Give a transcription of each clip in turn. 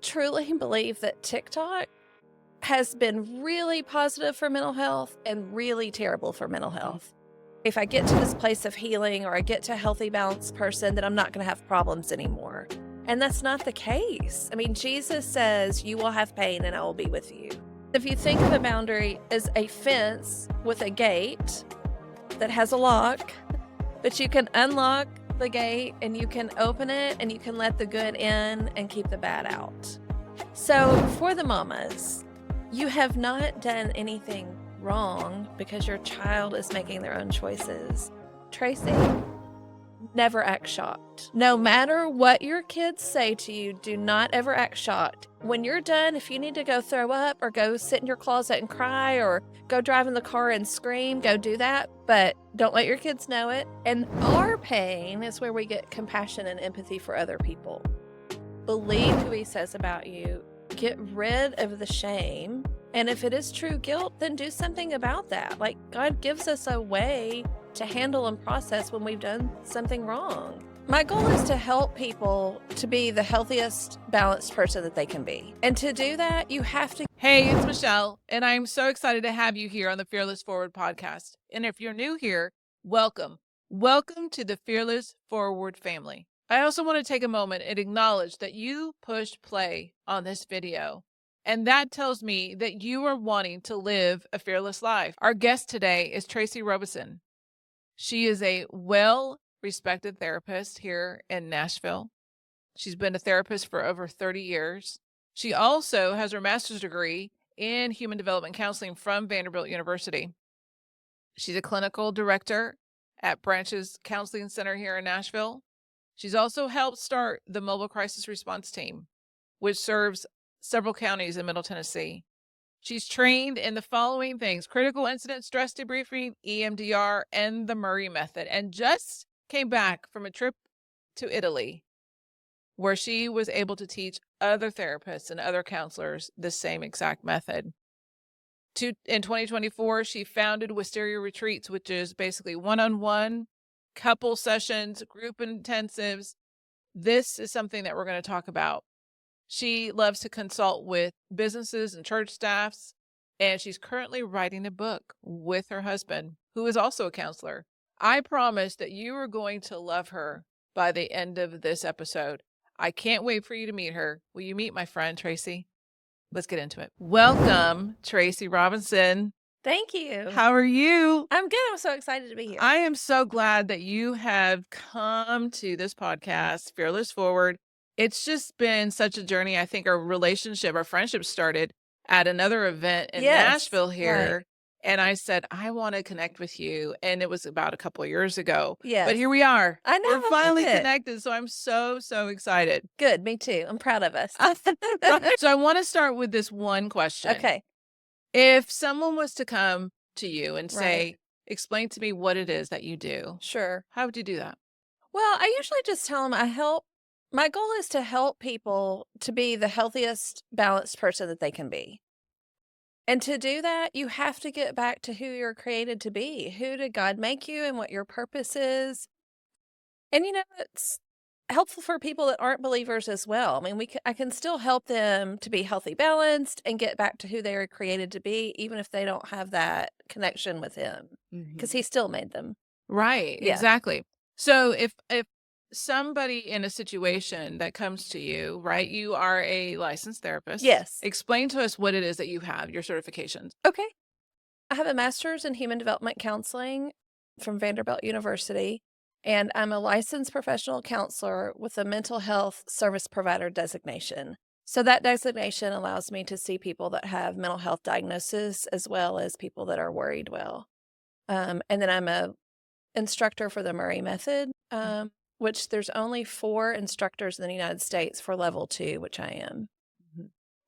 truly believe that TikTok has been really positive for mental health and really terrible for mental health. If I get to this place of healing or I get to a healthy, balanced person, then I'm not going to have problems anymore. And that's not the case. I mean, Jesus says, you will have pain and I will be with you. If you think of a boundary as a fence with a gate that has a lock, but you can unlock the gate and you can open it and you can let the good in and keep the bad out. So for the mamas, you have not done anything wrong because your child is making their own choices. Tracy, never act shocked. No matter what your kids say to you, do not ever act shocked. When you're done, if you need to go throw up or go sit in your closet and cry or go drive in the car and scream, go do that, but don't let your kids know it. And our pain is where we get compassion and empathy for other people. Believe who he says about you. Get rid of the shame. And if it is true guilt, then do something about that. Like, God gives us a way to handle and process when we've done something wrong. My goal is to help people to be the healthiest, balanced person that they can be. And to do that, you have to. Hey, it's Michelle, and I'm so excited to have you here on the Fearless Forward podcast. And if you're new here, welcome. Welcome to the Fearless Forward family. I also want to take a moment and acknowledge that you pushed play on this video. And that tells me that you are wanting to live a fearless life. Our guest today is Tracey Robison. She is a well-respected therapist here in Nashville. She's been a therapist for over 30 years. She also has her master's degree in human development counseling from Vanderbilt University. She's a clinical director at Branches Counseling Center here in Nashville. She's also helped start the Mobile Crisis Response Team, which serves several counties in Middle Tennessee. She's trained in the following things: critical incident stress debriefing, EMDR, and the Murray method, and just came back from a trip to Italy where she was able to teach other therapists and other counselors the same exact method. In 2024, she founded Wisteria Retreats, which is basically one-on-one couple sessions, group intensives. This is something that we're going to talk about. She loves to consult with businesses and church staffs, and she's currently writing a book with her husband, who is also a counselor. I promise that you are going to love her by the end of this episode. I can't wait for you to meet her. Will you meet my friend, Tracy? Let's get into it. Welcome, Tracey Robison. Thank you. How are you? I'm good. I'm so excited to be here. I am so glad that you have come to this podcast, Fearless Forward. It's just been such a journey. I think our friendship started at another event in Nashville here. Right. And I said, I want to connect with you. And it was about a couple of years ago. Yeah. But here we are. I know. We're finally connected. So I'm so excited. Good. Me too. I'm proud of us. So I want to start with this one question. Okay. If someone was to come to you and say, explain to me what it is that you do. Sure. How would you do that? Well, I usually just tell them my goal is to help people to be the healthiest, balanced person that they can be. And to do that, you have to get back to who you're created to be. Who did God make you and what your purpose is? And, it's helpful for people that aren't believers as well. I mean, I can still help them to be healthy, balanced, and get back to who they are created to be, even if they don't have that connection with him, because he still made them. Right. Yeah. Exactly. So if somebody in a situation that comes to you, right, you are a licensed therapist. Yes. Explain to us what it is that you have, your certifications. Okay. I have a master's in human development counseling from Vanderbilt University, and I'm a licensed professional counselor with a mental health service provider designation. So that designation allows me to see people that have mental health diagnoses as well as people that are worried well. And then I'm a instructor for the Murray method, which there's only 4 instructors in the United States for level 2, which I am.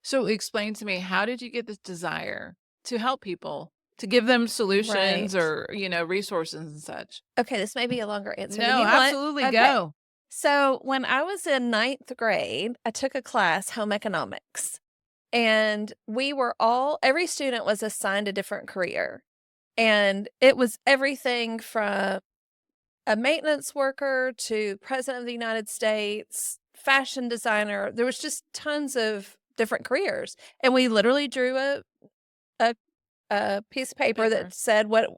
So explain to me, how did you get this desire to help people, to give them solutions or, resources and such? Okay, this may be a longer answer. No, absolutely. Okay. Go. So when I was in 9th grade, I took a class, home economics, and every student was assigned a different career. And it was everything from a maintenance worker to president of the United States fashion designer. There was just tons of different careers. And we literally drew a piece of paper that said what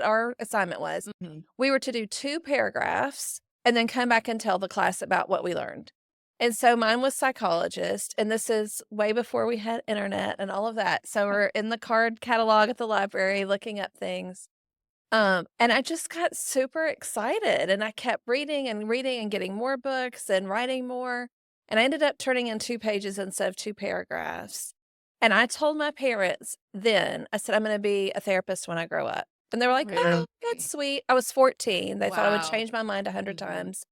our assignment was. Mhm. We were to do 2 paragraphs and then come back and tell the class about what we learned. And so mine was psychologist, and this is way before we had internet and all of that. So we're in the card catalog at the library looking up things. And I just got super excited, and I kept reading and reading and getting more books and writing more. And I ended up turning in 2 pages instead of 2 paragraphs. And I told my parents then, I said, I'm going to be a therapist when I grow up. And they were like, Really? oh, that's sweet. I was 14. They thought I would Wow. change my mind 100 Mhm. times.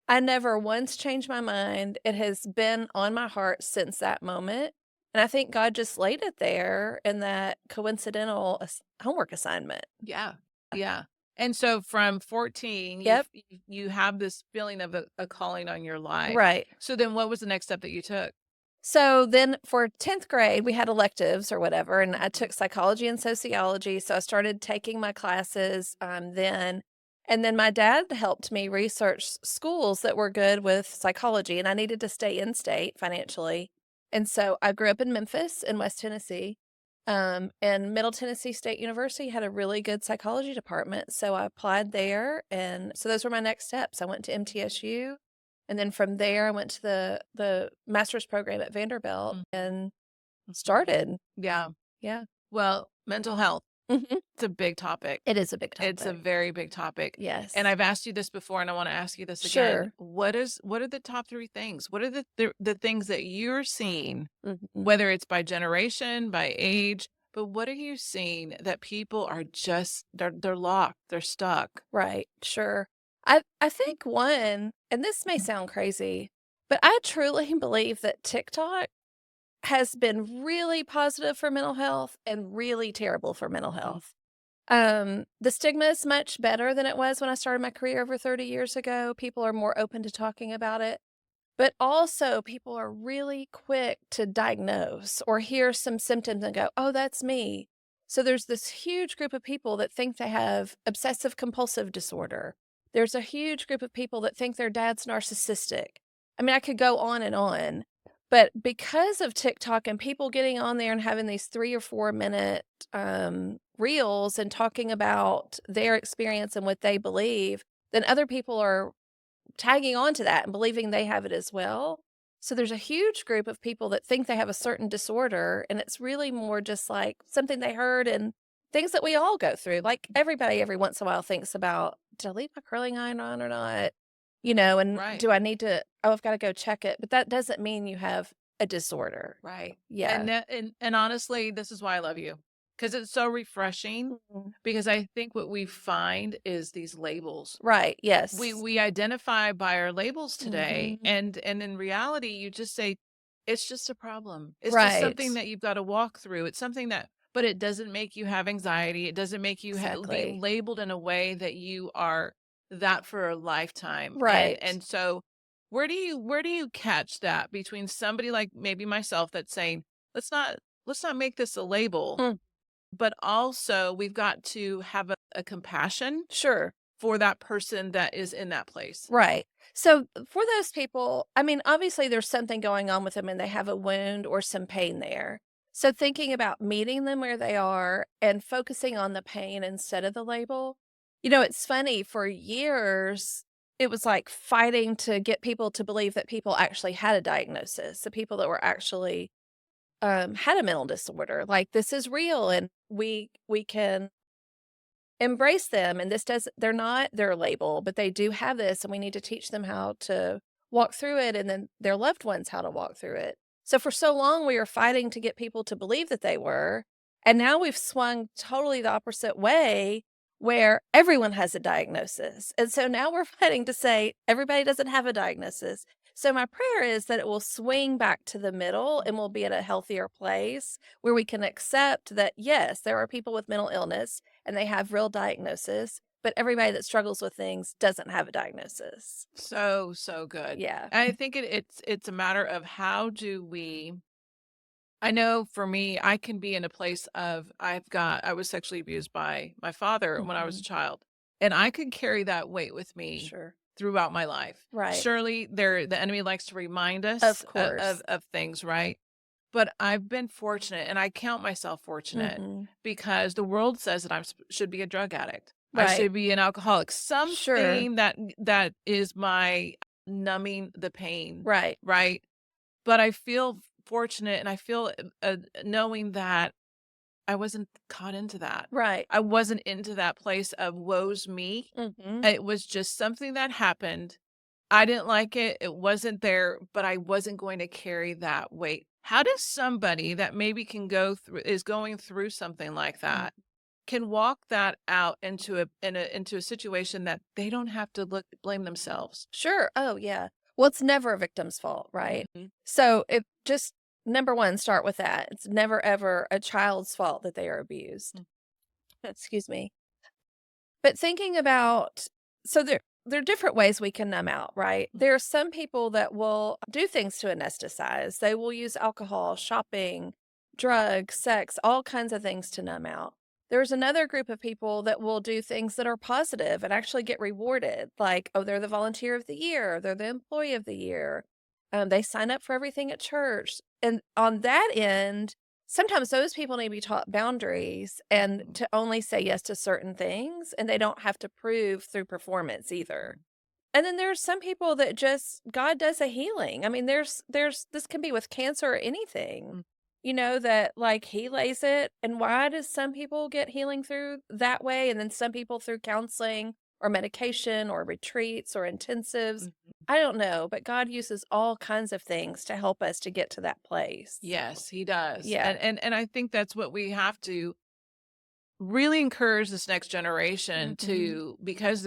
I never once changed my mind. It has been on my heart since that moment. And I think God just laid it there in that coincidental homework assignment. Yeah. Yeah. And so from 14, Yep. you have this feeling of a calling on your life. Right. So then what was the next step that you took? So then for 10th grade, we had electives or whatever, and I took psychology and sociology. So I started taking my classes then. And then my dad helped me research schools that were good with psychology, and I needed to stay in state financially. And so I grew up in Memphis in West Tennessee. And Middle Tennessee State University had a really good psychology department. So I applied there. And so those were my next steps. I went to MTSU. And then from there, I went to the master's program at Vanderbilt and started. Yeah. Yeah. Well, mental health, Mhm. it's a big topic. It is a big It's a topic. very big topic. Yes. And I've asked you this before, and I want to ask you this again. Sure. What are the top 3 things? What are the things that you're seeing, Mhm. whether it's by generation, by age, but what are you seeing that people are just they're locked, they're stuck? Right. Sure. I think one, and this may sound crazy, but I truly believe that TikTok has been really positive for mental health and really terrible for mental health. The stigma is much better than it was when I started my career over 30 years ago. People are more open to talking about it. But also, people are really quick to diagnose or hear some symptoms and go, oh, that's me. So there's this huge group of people that think they have obsessive compulsive disorder. There's a huge group of people that think their dad's narcissistic. I mean, I could go on. But because of TikTok and people getting on there and having these 3 or 4 minute reels and talking about their experience and what they believe, then other people are tagging on to that and believing they have it as well. So there's a huge group of people that think they have a certain disorder, and it's really more just like something they heard and things that we all go through. Like everybody every once in a while thinks about, did I leave my curling iron on or not? And Right. do I need to, oh, I've got to go check it. But that doesn't mean you have a disorder. Right. Yeah. And honestly, this is why I love you, because it's so refreshing. Mhm. Because I think what we find is these labels. Right. Yes. We identify by our labels today, Mhm. and in reality, you just say it's just a problem. It's just something Right. that you've got to walk through. It's something that, but it doesn't make you have anxiety. It doesn't make you be Exactly. labeled in a way that you are that for a lifetime. Right. And so where do you catch that between somebody like maybe myself that's saying, let's not make this a label, Mm. but also we've got to have a compassion Sure. for that person that is in that place. Right. So for those people, I mean, obviously there's something going on with them and they have a wound or some pain there. So thinking about meeting them where they are and focusing on the pain instead of the label. It's funny, for years, it was like fighting to get people to believe that people actually had a diagnosis, the people that were actually had a mental disorder. Like, this is real and we can embrace them, and they're not their label, but they do have this, and we need to teach them how to walk through it, and then their loved ones how to walk through it. So for so long, we were fighting to get people to believe that they were, and now we've swung totally the opposite way, where everyone has a diagnosis. And so now we're fighting to say everybody doesn't have a diagnosis. So my prayer is that it will swing back to the middle and we'll be at a healthier place where we can accept that, yes, there are people with mental illness and they have real diagnosis, but everybody that struggles with things doesn't have a diagnosis. So good. Yeah. I think it's a matter of how do we. I know for me, I can be in a place of I was sexually abused by my father when I was a child, and I could carry that weight with me Sure. throughout my life. Right. Surely the enemy likes to remind us Of course. of things, right? But I've been fortunate, and I count myself fortunate Mhm. because the world says that I should be a drug addict. I Right. should be an alcoholic. Sure. Something that is my numbing the pain, Right. right? But I feel fortunate, and I feel knowing that I wasn't caught into that. Right. I wasn't into that place of woe's me. Mhm. It was just something that happened. I didn't like it. It wasn't there, but I wasn't going to carry that weight. How does somebody that maybe is going through something like that can walk that out into a situation that they don't have to blame themselves? Sure. Oh, yeah. Well, it's never a victim's fault, right? Mhm. So if just number one, start with that. It's never ever a child's fault that they are abused. Mm. Excuse me. But thinking about, so there are different ways we can numb out, right? There are some people that will do things to anesthetize. They will use alcohol, shopping, drugs, sex, all kinds of things to numb out. There's another group of people that will do things that are positive and actually get rewarded, like, oh, they're the volunteer of the year, they're the employee of the year. They sign up for everything at church. And on that end, sometimes those people need to be taught boundaries and to only say yes to certain things, and they don't have to prove through performance either. And then there's some people that just God does a healing. I mean, there's this can be with cancer or anything. Mm. You know, that like he lays it. And why does some people get healing through that way and then some people through counseling or medication or retreats or intensives? Mhm. I don't know, but God uses all kinds of things to help us to get to that place. Yes, he does. Yeah. And I think that's what we have to really encourage this next generation Mhm. to, because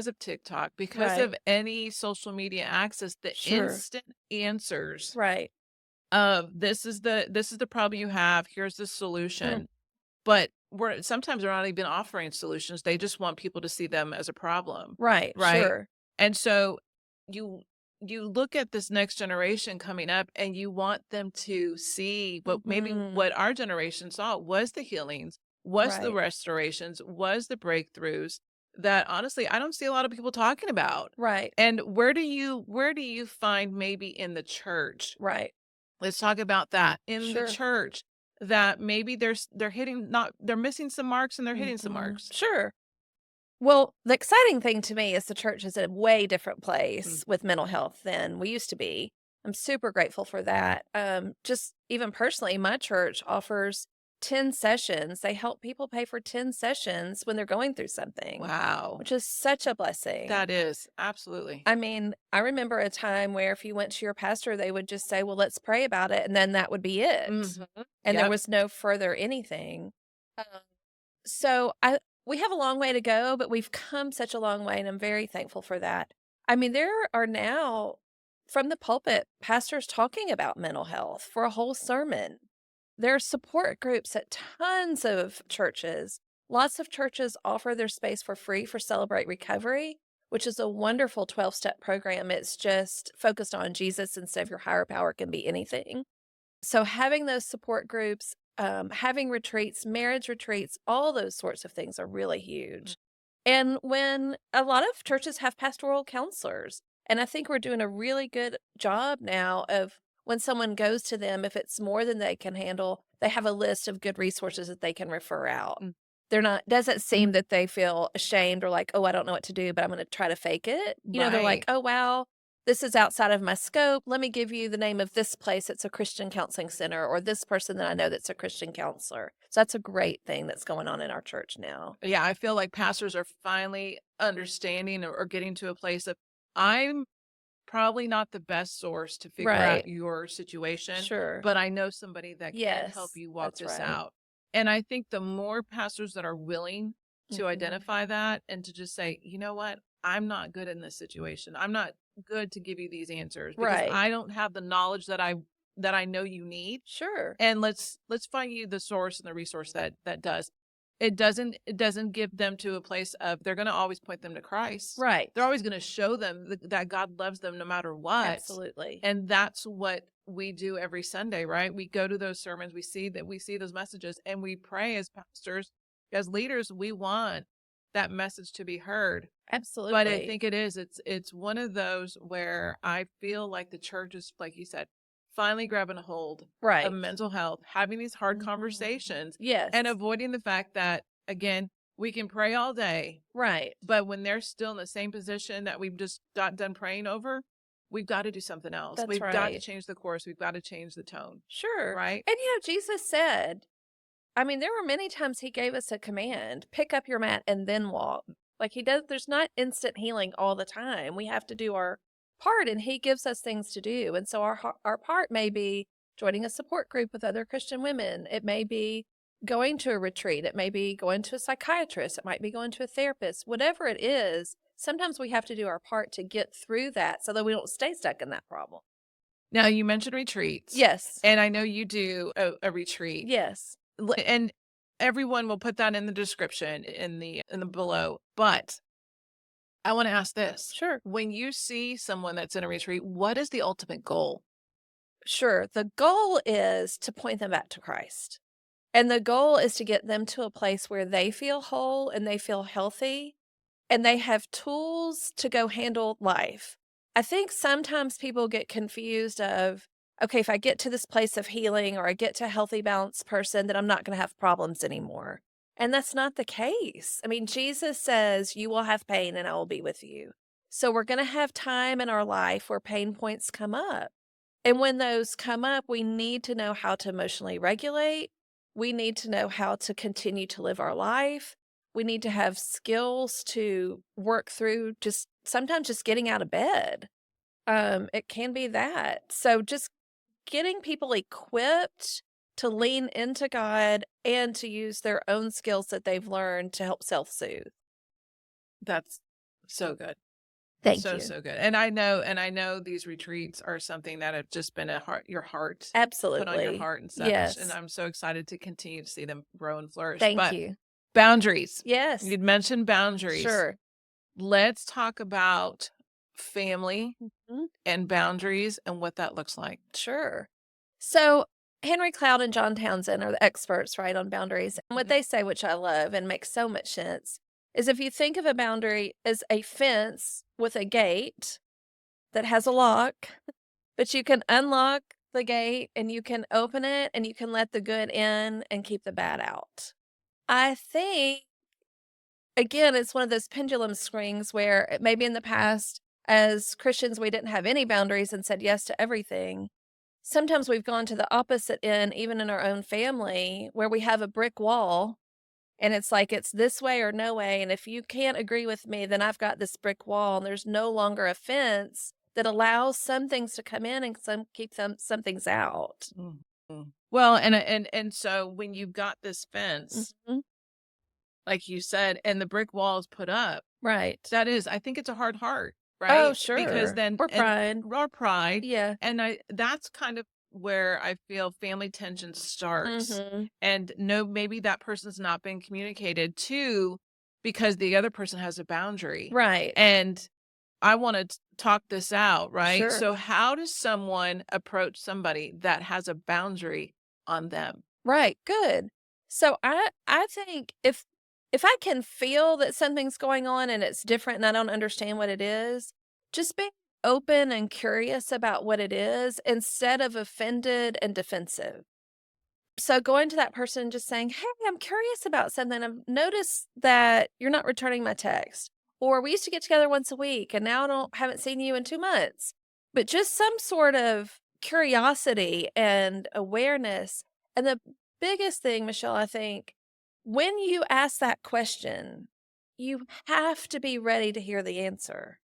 of TikTok, because Right. of any social media access, the Sure. instant answers Right. of this is the problem you have, here's the solution. But sometimes they're not even offering solutions. They just want people to see them as a problem, Right. right? Sure. And so you look at this next generation coming up and you want them to see maybe Mhm. what our generation saw was the healings, was the Right. restorations, was the breakthroughs that honestly I don't see a lot of people talking about. Right. And where do you find maybe in the church? Right. Let's talk about that. In the Sure. church, that maybe they're missing some marks and they're hitting some Mhm. marks. Sure. Well, the exciting thing to me is the church is a way different place with mental health than we used to be. I'm super grateful for that. Just even personally, my church offers 10 sessions. They help people pay for 10 sessions when they're going through something, Wow. which is such a blessing. That is absolutely. I mean, I remember a time where if you went to your pastor, they would just say, well, let's pray about it. And then that would be it. Mhm. And there Yep. was no further anything. Um, so we have a long way to go, but we've come such a long way, and I'm very thankful for that. I mean, there are now from the pulpit pastors talking about mental health for a whole sermon. There are support groups at tons of churches. Lots of churches offer their space for free for Celebrate Recovery, which is a wonderful 12-step program. It's just focused on Jesus instead of your higher power can be anything. So having those support groups, having retreats, marriage retreats, all those sorts of things are really huge. And when a lot of churches have pastoral counselors, and I think we're doing a really good job now of when someone goes to them, if it's more than they can handle, they have a list of good resources that they can refer out. Mm. Doesn't seem that they feel ashamed or like, oh, I don't know what to do, but I'm going to try to fake it. You know, they're like, Right. oh, wow, this is outside of my scope. Let me give you the name of this place. It's a Christian counseling center, or this person that I know that's a Christian counselor. So that's a great thing that's going on in our church now. Yeah, I feel like pastors are finally understanding or getting to a place of I'm probably not the best source to figure Right. out your situation, Sure. but I know somebody that can help Yes, you walk that's this right. out. And I think the more pastors that are willing to Mhm. identify that and to just say, you know what, I'm not good in this situation. I'm not good to give you these answers because Right. I don't have the knowledge that I know you need. Sure. And let's find you the source and the resource that does. It doesn't give them to a place of they're going to always point them to Christ. Right. They're always going to show them that God loves them no matter what. Absolutely. And that's what we do every Sunday, right? We go to those sermons, we see those messages, and we pray as pastors, as leaders. We want that message to be heard. Absolutely. But I think it's one of those where I feel like the church is, like you said, finally grabbing a hold right. of mental health, having these hard conversations, Yes. and avoiding the fact that, again, we can pray all day, right. but when they're still in the same position that we've just got done praying over, we've got to do something else. That's We've got to right. change the course. We've got to change the tone. Sure. Right? And Jesus said, I mean, there were many times he gave us a command, pick up your mat and then walk. Like there's not instant healing all the time. We have to do our part, and he gives us things to do. And so our part may be joining a support group with other Christian women. It may be going to a retreat. It may be going to a psychiatrist. It might be going to a therapist. Whatever it is, sometimes we have to do our part to get through that so that we don't stay stuck in that problem. Now, you mentioned retreats. Yes. And I know you do a retreat. Yes. And everyone will put that in the description in the below. But I want to ask this. Sure. When you see someone that's in a retreat, what is the ultimate goal? Sure. The goal is to point them back to Christ. And the goal is to get them to a place where they feel whole and they feel healthy and they have tools to go handle life. I think sometimes people get confused of, okay, if I get to this place of healing or I get to a healthy, balanced person, then I'm not going to have problems anymore. And that's not the case. I mean, Jesus says, you will have pain and I will be with you. So we're going to have time in our life where pain points come up. And when those come up, we need to know how to emotionally regulate. We need to know how to continue to live our life. We need to have skills to work through sometimes just getting out of bed. It can be that. So just getting people equipped to lean into God and to use their own skills that they've learned to help self-soothe. That's so good. Thank you. So good. And I know these retreats are something that have just been your heart. Absolutely. Put on your heart and such. Yes. And I'm so excited to continue to see them grow and flourish. Thank you. Boundaries. Yes. You'd mentioned boundaries. Sure. Let's talk about family and boundaries and what that looks like. Sure. So Henry Cloud and John Townsend are the experts, right, on boundaries. And what they say, which I love and makes so much sense, is if you think of a boundary as a fence with a gate that has a lock, but you can unlock the gate and you can open it and you can let the good in and keep the bad out. I think, again, it's one of those pendulum swings where maybe in the past, as Christians, we didn't have any boundaries and said yes to everything. Sometimes we've gone to the opposite end, even in our own family, where we have a brick wall and it's like it's this way or no way. And if you can't agree with me, then I've got this brick wall and there's no longer a fence that allows some things to come in and keep some things out. Mm-hmm. Well, and so when you've got this fence, like you said, and the brick wall is put up, right? That is, I think it's a hard heart, right? Oh, sure. Because then or pride, yeah. And that's kind of where I feel family tension starts, and maybe that person's not been communicated to because the other person has a boundary, right? And I want to talk this out, right? Sure. So how does someone approach somebody that has a boundary on them? Right. Good. So I think if I can feel that something's going on and it's different and I don't understand what it is, just being open and curious about what it is instead of offended and defensive. So going to that person and just saying, hey, I'm curious about something. I've noticed that you're not returning my text. Or we used to get together once a week and now haven't seen you in 2 months. But just some sort of curiosity and awareness. And the biggest thing, Michelle, I think, when you ask that question, you have to be ready to hear the answer.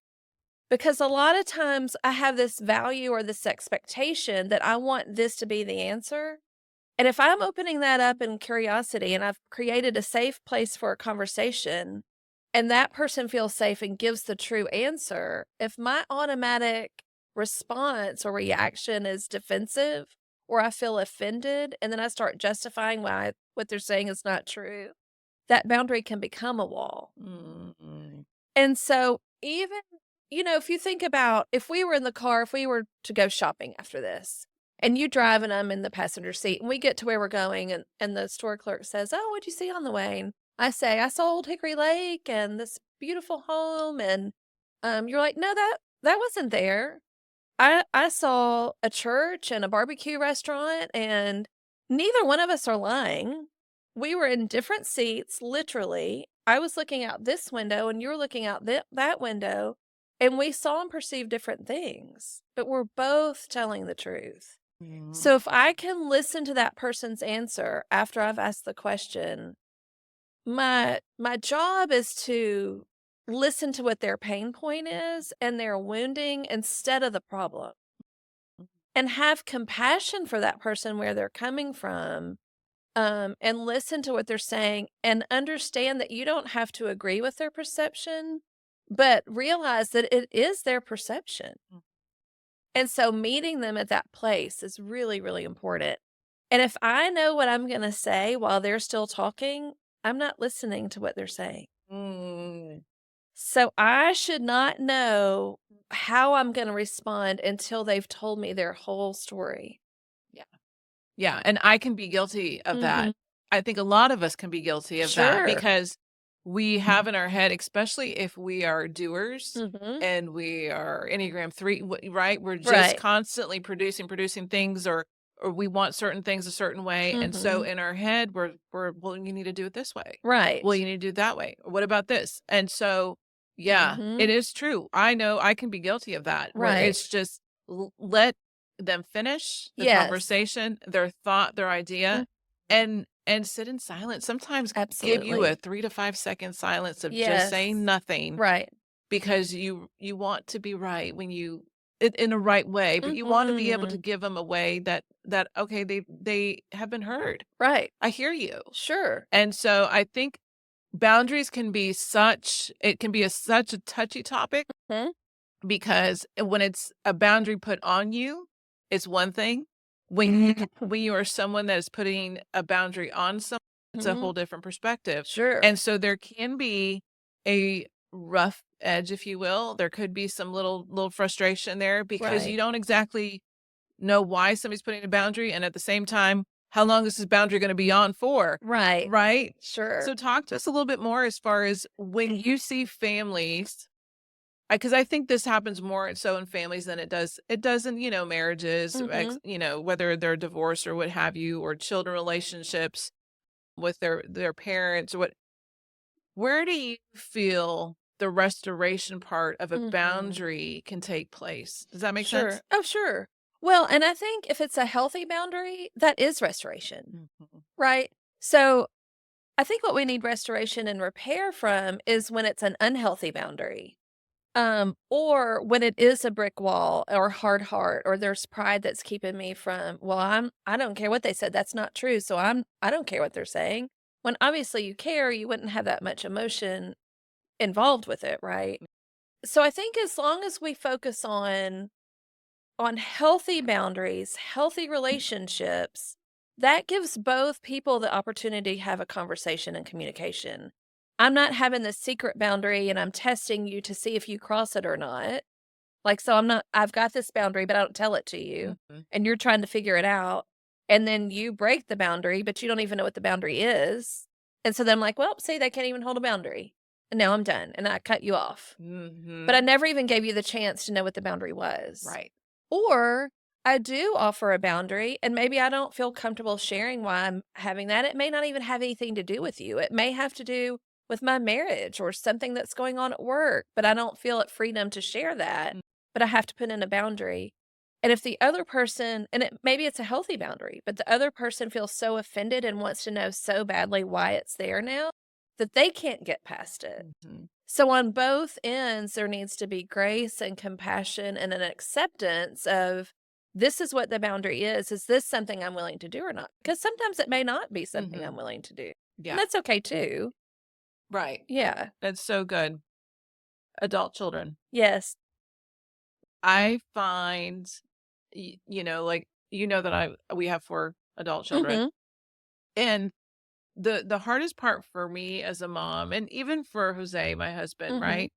Because a lot of times I have this value or this expectation that I want this to be the answer. And if I'm opening that up in curiosity and I've created a safe place for a conversation and that person feels safe and gives the true answer, if my automatic response or reaction is defensive or I feel offended and then I start justifying why what they're saying is not true, that boundary can become a wall. And so even, if you think about if we were in the car, if we were to go shopping after this and you drive and I'm in the passenger seat and we get to where we're going and the store clerk says, oh, what'd you see on the way? And I say, I saw Old Hickory Lake and this beautiful home. And you're like, no, that wasn't there. I saw a church and a barbecue restaurant, and neither one of us are lying. We were in different seats, literally. I was looking out this window, and you were looking out that window, and we saw and perceived different things, but we're both telling the truth. So if I can listen to that person's answer after I've asked the question, my job is to listen to what their pain point is and their wounding instead of the problem, and have compassion for that person where they're coming from, and listen to what they're saying and understand that you don't have to agree with their perception, but realize that it is their perception. And so meeting them at that place is really, really important. And if I know what I'm going to say while they're still talking, I'm not listening to what they're saying. So I should not know how I'm going to respond until they've told me their whole story. Yeah. And I can be guilty of that. Mhm. I think a lot of us can be guilty of that Sure. because we have in our head, especially if we are doers Mhm. and we are Enneagram 3, right? We're just Right. constantly producing things, or we want certain things a certain way. And so Mhm. in our head, we're, well, you need to do it this way. Right. Well, you need to do it that way. What about this? And so, yeah, Mhm. it is true. I know I can be guilty of that, where Right. it's just let them finish the Yes. conversation, their thought, their idea, Mhm. and sit in silence. Sometimes give you Absolutely. a 3 to 5 second silence of just Yes. saying nothing Right. because you want to be right when you in a right way, but you want to be able to Mhm. give them a way that okay, they have been heard. Right. I hear you. Sure. And so I think boundaries can be such a touchy topic, Mhm. because when it's a boundary put on you, it's one thing. When you are someone that is putting a boundary on someone, it's a Mhm. whole different perspective. Sure. And so there can be a rough edge, if you will. There could be some little frustration there because Right. you don't exactly know why somebody's putting a boundary, and at the same time, how long is this boundary going to be on for? Right. Right? Sure. So talk to us a little bit more as far as when you see families, because I think this happens more so in families than it does in, marriages, Mhm. whether they're divorced or what have you, or children relationships with their parents, or what. Where do you feel the restoration part of a Mhm. boundary can take place? Does that make Sure. sense? Oh, sure. Well, and I think if it's a healthy boundary, that is restoration, Mhm. right? So I think what we need restoration and repair from is when it's an unhealthy boundary. Or when it is a brick wall or hard heart, or there's pride that's keeping me from, well, I don't care what they said. That's not true. So I don't care what they're saying. When obviously you care, you wouldn't have that much emotion involved with it, right? So I think as long as we focus on healthy boundaries, healthy relationships, that gives both people the opportunity to have a conversation and communication. I'm not having this secret boundary and I'm testing you to see if you cross it or not. Like, so I've got this boundary, but I don't tell it to you. Mhm. And you're trying to figure it out. And then you break the boundary, but you don't even know what the boundary is. And so then I'm like, well, see, they can't even hold a boundary. And now I'm done. And I cut you off. But I Mhm. never even gave you the chance to know what the boundary was. Right. Or I do offer a boundary, and maybe I don't feel comfortable sharing why I'm having that. It may not even have anything to do with you. It may have to do with my marriage or something that's going on at work, but I don't feel at freedom to share that. Mm. But I have to put in a boundary. And if the other person, and maybe it's a healthy boundary, but the other person feels so offended and wants to know so badly why it's there now that they can't get past it. Mhm. So on both ends, there needs to be grace and compassion and an acceptance of, this is what the boundary is. Is this something I'm willing to do or not? Because sometimes it may not be something I'm Mhm. willing to do. And Yeah. that's okay too. Right. Yeah. That's so good. Adult children. Yes. I find, like, that we have 4 adult children. Mhm. And the hardest part for me as a mom, and even for Jose, my husband, Mhm. right,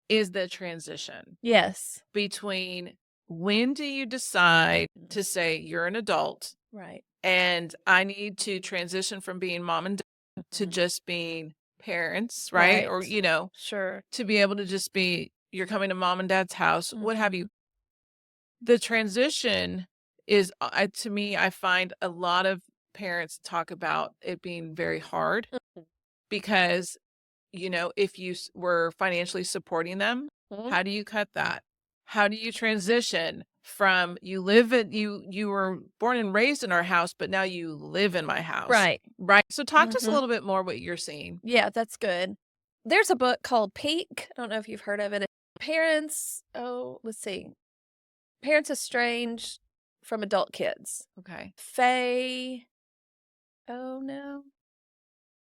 is the transition Yes. between when do you decide to say you're an adult Right. and I need to transition from being mom and dad to Mhm. just being parents, right? Or, Right. Sure. to be able to just be, you're coming to mom and dad's house, what have you. Mhm. The transition is, to me, I find a lot of parents talk about it being very hard Mhm. because, if you were financially supporting them, Mhm. how do you cut that? How do you transition from you were born and raised in our house, but now you live in my house, Right. right? So talk to us a Mhm. little bit more what you're seeing. Yeah, that's good. There's a book called Peak. I don't know if you've heard of it. Parents, let's see. Parents Estranged from Adult Kids. Okay. Faye, oh no.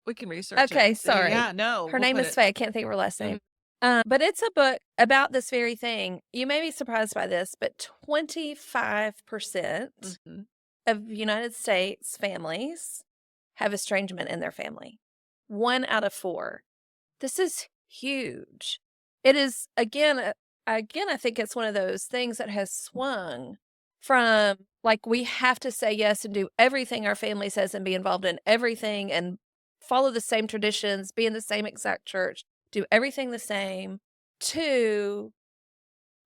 We can research it Okay, and see. sorry. Yeah, no, Her we'll name put is it. Faye. I can't think of her last name. Mhm. But it's a book about this very thing. You may be surprised by this, but 25% Mhm. of United States families have estrangement in their family. 1 out of 4. This is huge. It is again, I think it's one of those things that has swung from like we have to say yes and do everything our family says and be involved in everything and follow the same traditions, be in the same exact church, do everything the same, to,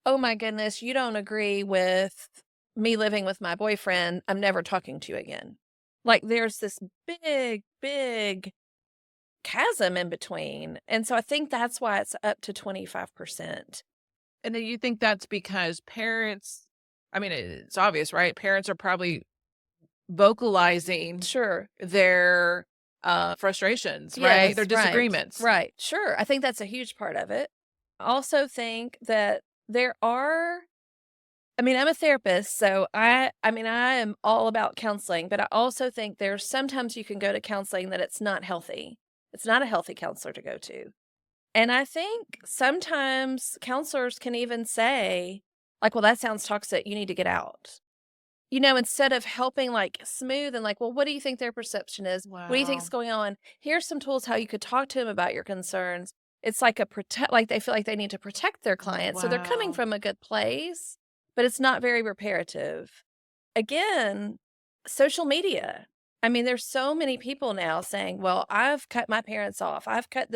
oh my goodness, you don't agree with me living with my boyfriend, I'm never talking to you again. Like there's this big, big chasm in between. And so I think that's why it's up to 25%. And then you think that's because parents, I mean, it's obvious, right? Parents are probably vocalizing Sure. their frustrations, right? Their Yes, right. disagreements. Right. Sure. I think that's a huge part of it. I also think that there are, I mean, I'm a therapist, so I am all about counseling, but I also think there's sometimes you can go to counseling that it's not healthy. It's not a healthy counselor to go to. And I think sometimes counselors can even say, like, well, that sounds toxic. You need to get out. Instead of helping like smooth and like, well, what do you think their perception is? What do you think's Wow. going on? Here's some tools how you could talk to them about your concerns. It's like like they feel like they need to protect their Oh, clients. So they're coming wow. from a good place, but it's not very reparative. Again, social media. I mean, there's so many people now saying, well, I've cut my parents off. I've cut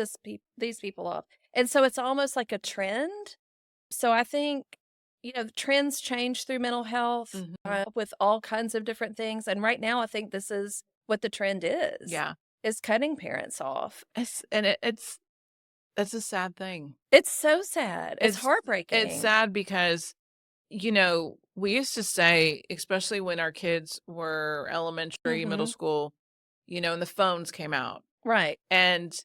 these people off. And so it's almost like a trend. So I think, the trends change through mental health Mhm. with all kinds of different things. And right now, I think this is what the trend Yeah. is cutting parents off. That's a sad thing. It's so sad. It's It's heartbreaking. sad because, we used to say, especially when our kids were elementary, middle Hmm. school, and the phones came out. Right. And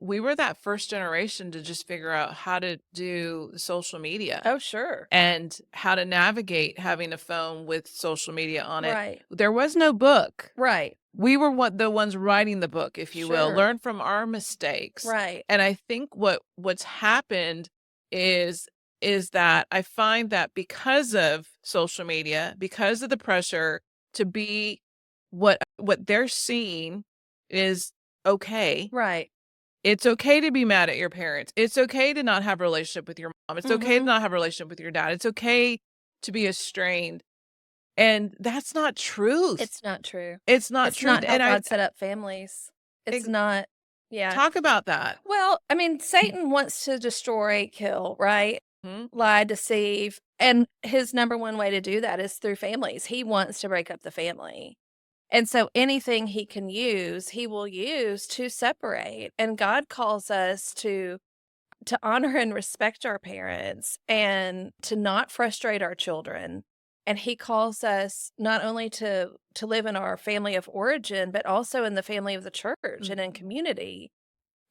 we were that first generation to just figure out how to do social media Oh, sure. and how to navigate having a phone with social media on it. Right. There was no book. Right. We were the ones writing the book, if you will, Sure. learn from our mistakes. Right. And I think what's happened is that I find that because of social media, because of the pressure to be what they're seeing is okay. Right. It's okay to be mad at your parents. It's okay to not have a relationship with your mom. It's okay to Hmm. not have a relationship with your dad. It's okay to be estranged. And that's not truth. It's not true. It's not It's truth. not how And I God set up families. It's not. Yeah. talk about that. Well, I mean, Satan wants to destroy, kill, right? Mhm. Lie, deceive. And his number one way to do that is through families. He wants to break up the family. And so anything he can use, he will use to separate. And God calls us to honor and respect our parents and to not frustrate our children. And he calls us not only to live in our family of origin, but also in the family of the church and in Mhm. community.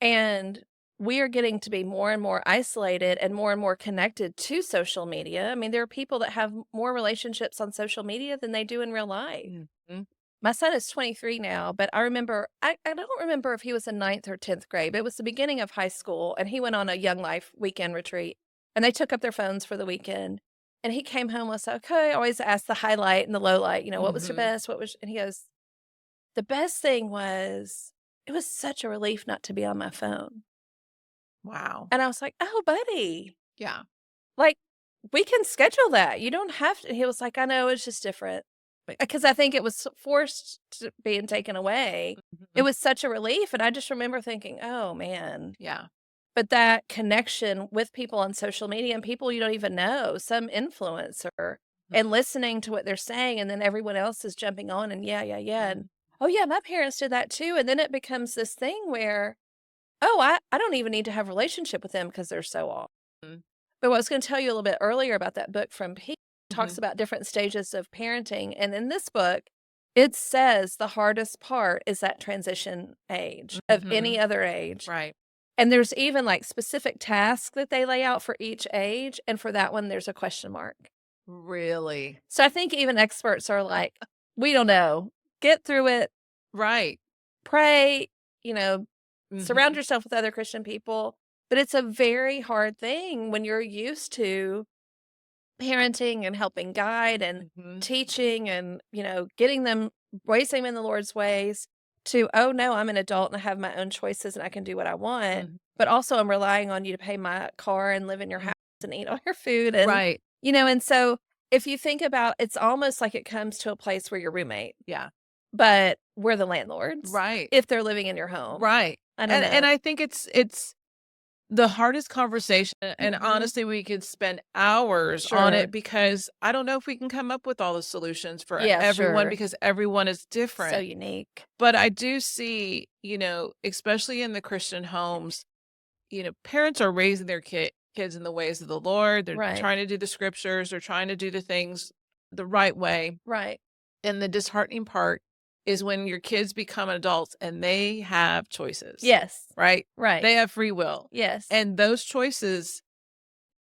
And we are getting to be more and more isolated and more connected to social media. I mean, there are people that have more relationships on social media than they do in real life. Mhm. My son is 23 now, but I don't remember if he was in ninth or 10th grade, but it was the beginning of high school, and he went on a Young Life weekend retreat, and they took up their phones for the weekend. And he came home and was like, okay, I always ask the highlight and the low light, what was your Mhm. best? And he goes, the best thing was, it was such a relief not to be on my phone. Wow. And I was like, oh, buddy, Yeah. like, we can schedule that. You don't have to. And he was like, I know, it's just different. because I think it was forced to being taken away. It was such a relief. And I just remember thinking, oh man. Yeah. But that connection with people on social media and people you don't even know, some influencer, and listening to what they're saying, and then everyone else is jumping on and yeah. And oh yeah, my parents did that too. And then it becomes this thing where, oh, I don't even need to have a relationship with them because they're so off. But what I was going to tell you a little bit earlier about that book from Pete talks about different stages of parenting. And in this book, it says the hardest part is that transition age of any other age. Right. And there's even like specific tasks that they lay out for each age. And for that one, there's a question mark. Really? So I think even experts are like, we don't know. Get through it. Right. Pray, surround yourself with other Christian people. But it's a very hard thing when you're used to parenting and helping guide and teaching and, getting them, raising them in the Lord's ways to, oh no, I'm an adult and I have my own choices and I can do what I want. But also I'm relying on you to pay my car and live in your house and eat all your food. And, Right. and so if you think about, it's almost like it comes to a place where you're roommate. Yeah. But we're the landlords. Right. If they're living in your home. Right. I don't know. And I think it's the hardest conversation, and honestly, we could spend hours on it because I don't know if we can come up with all the solutions for everyone because everyone is different. So unique. But I do see, especially in the Christian homes, parents are raising their kids in the ways of the Lord. They're trying to do the scriptures. They're trying to do the things the right way. Right. And the disheartening part is when your kids become adults and they have choices. Yes. Right? Right. They have free will. Yes. And those choices,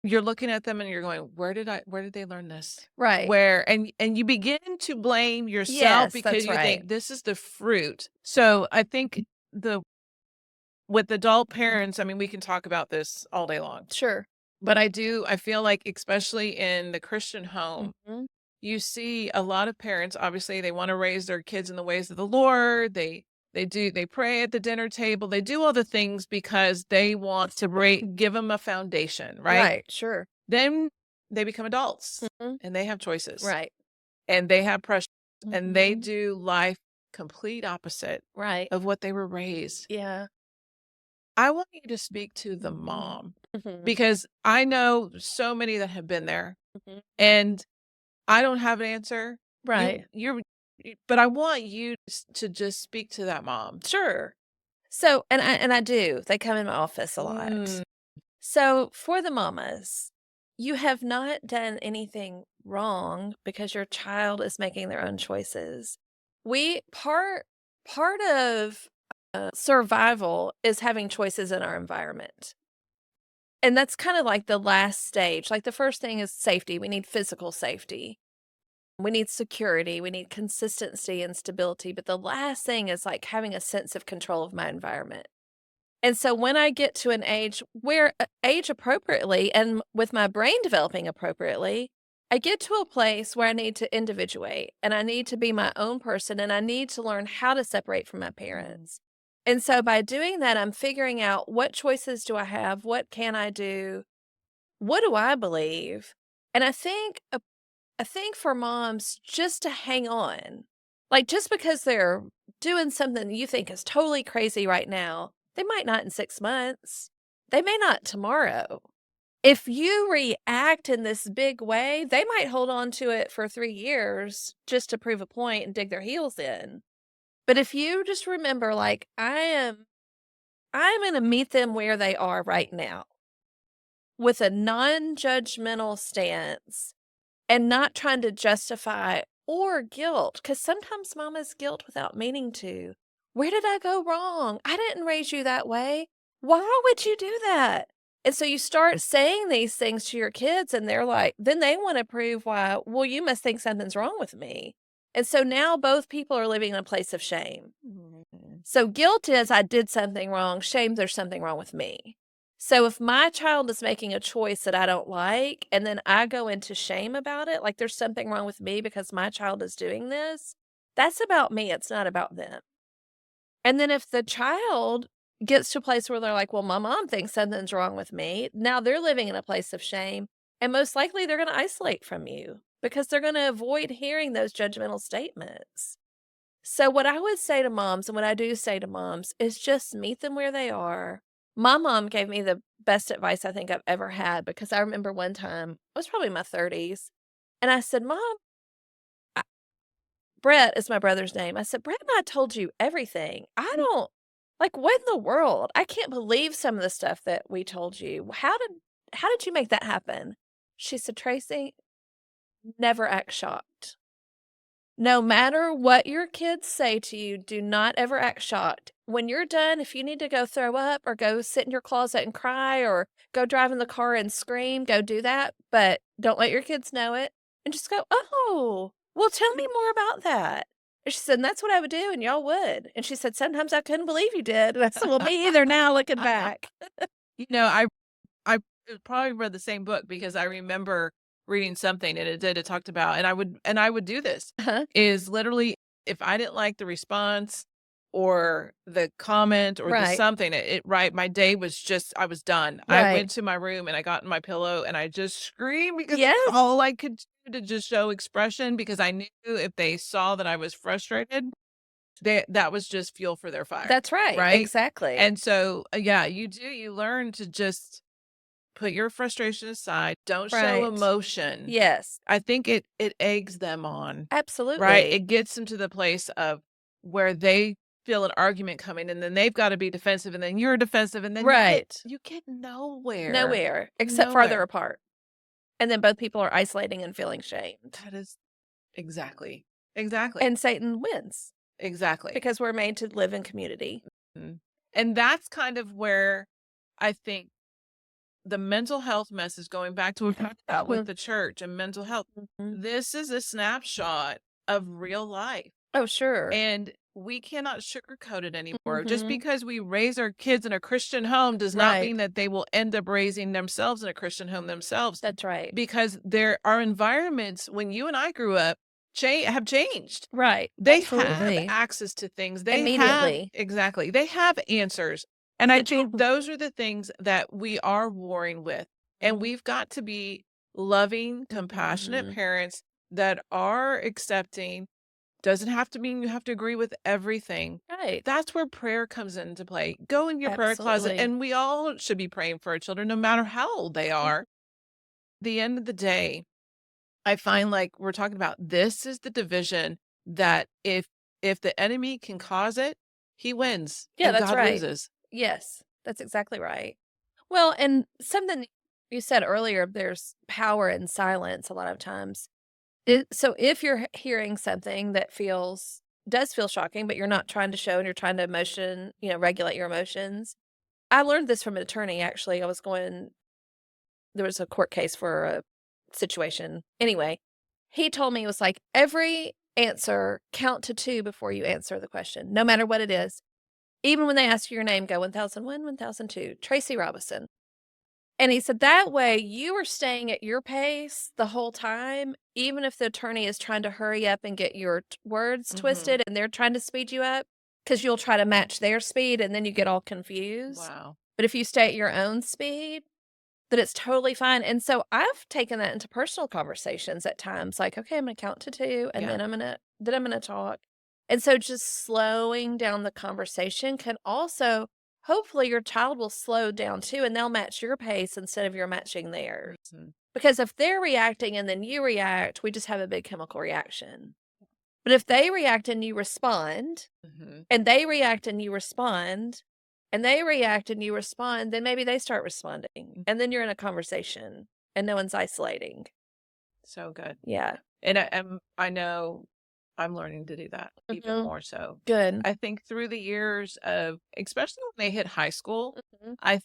you're looking at them and you're going, where did they learn this? Right. Where, and you begin to blame yourself because you think this is the fruit. So I think with adult parents, I mean, we can talk about this all day long. Sure. But I feel like, especially in the Christian home, you see a lot of parents, obviously, they want to raise their kids in the ways of the Lord. They pray at the dinner table. They do all the things because they want to give them a foundation, right? Right, sure. Then they become adults and they have choices. Right. And they have pressure and they do life complete opposite of what they were raised. Yeah. I want you to speak to the mom because I know so many that have been there and I don't have an answer. Right. But I want you to just speak to that mom. Sure. So, and I do. They come in my office a lot. So for the mamas, you have not done anything wrong because your child is making their own choices. Part of survival is having choices in our environment. And that's kind of like the last stage. Like the first thing is safety. We need physical safety. We need security. We need consistency and stability. But the last thing is like having a sense of control of my environment. And so when I get to an age where age appropriately and with my brain developing appropriately, I get to a place where I need to individuate and I need to be my own person and I need to learn how to separate from my parents. And so by doing that, I'm figuring out what choices do I have? What can I do? What do I believe? And I think for moms just to hang on, like just because they're doing something you think is totally crazy right now, they might not in 6 months. They may not tomorrow. If you react in this big way, they might hold on to it for 3 years just to prove a point and dig their heels in. But if you just remember, like, I'm going to meet them where they are right now with a non-judgmental stance and not trying to justify or guilt, because sometimes mamas guilt without meaning to. Where did I go wrong? I didn't raise you that way. Why would you do that? And so you start saying these things to your kids and they're like, then they want to prove why, well, you must think something's wrong with me. And so now both people are living in a place of shame. So guilt is I did something wrong. Shame, there's something wrong with me. So if my child is making a choice that I don't like, and then I go into shame about it, like there's something wrong with me because my child is doing this, that's about me. It's not about them. And then if the child gets to a place where they're like, well, my mom thinks something's wrong with me, now they're living in a place of shame, and most likely they're going to isolate from you because they're going to avoid hearing those judgmental statements. So what I would say to moms, and what I do say to moms, is just meet them where they are. My mom gave me the best advice I think I've ever had, because I remember one time, I was probably in my 30s, and I said, Mom, Brett is my brother's name. I said, Brett and I told you everything. I don't, like, what in the world? I can't believe some of the stuff that we told you. How did you make that happen? She said, Tracy, never act shocked. No matter what your kids say to you, do not ever act shocked. When you're done, if you need to go throw up or go sit in your closet and cry or go drive in the car and scream, go do that. But don't let your kids know it, and just go, oh, well, tell me more about that. And she said, and that's what I would do, and y'all would. And she said, sometimes I couldn't believe you did. And I said, well, me either now looking back. I probably read the same book, because I remember reading something, and it talked about, and I would do this, is literally, if I didn't like the response or the comment or the Right. something, my day was just, I was done. I Right. went to my room and I got in my pillow and I just screamed, because Yes. all I could do to just show expression, because I knew if they saw that I was frustrated, that was just fuel for their fire. That's right. Right? Exactly. And so, you learn to just put your frustration aside. Don't show Right. emotion. Yes. I think it eggs them on, Absolutely. right? It gets them to the place of where they feel an argument coming, and then they've got to be defensive, and then you're defensive, and then Right. you get nowhere. Nowhere, except farther Nowhere. apart. And then both people are isolating and feeling shamed. That is exactly. And Satan wins Exactly. because we're made to live in community. Mhm. And that's kind of where I think the mental health message, going back to what we talked about with the church and mental health, this is a snapshot of real life. Oh, sure. And we cannot sugarcoat it anymore. Just because we raise our kids in a Christian home does not mean that they will end up raising themselves in a Christian home themselves. That's right. Because there are environments, when you and I grew up, have changed. Right. They Absolutely. have access to things. They Immediately. Exactly. They have answers. And I think those are the things that we are warring with. And we've got to be loving, compassionate parents that are accepting. Doesn't have to mean you have to agree with everything. Right. That's where prayer comes into play. Go in your prayer closet, and we all should be praying for our children, no matter how old they are. At the end of the day, I find, like we're talking about, this is the division that if the enemy can cause it, he wins. Yeah, and that's God right. loses. Yes, that's exactly right. Well, and something you said earlier, there's power in silence a lot of times. So if you're hearing something that does feel shocking, but you're not trying to show and you're trying to regulate your emotions. I learned this from an attorney, actually. There was a court case for a situation. Anyway, he told me, it was like, every answer, count to 2 before you answer the question, no matter what it is. Even when they ask you your name, go 1001, 1002, Tracey Robison. And he said, that way you are staying at your pace the whole time, even if the attorney is trying to hurry up and get your words twisted and they're trying to speed you up, because you'll try to match their speed and then you get all confused. Wow. But if you stay at your own speed, then it's totally fine. And so I've taken that into personal conversations at times, like, okay, I'm going to count to 2 and then I'm going to talk. And so just slowing down the conversation can also, hopefully your child will slow down too, and they'll match your pace instead of you're matching theirs. Because if they're reacting and then you react, we just have a big chemical reaction. But if they react and you respond, and they react and you respond, and they react and you respond, then maybe they start responding. And then you're in a conversation and no one's isolating. So good. Yeah. And I know I'm learning to do that even more so. Good. I think through the years of, especially when they hit high school, I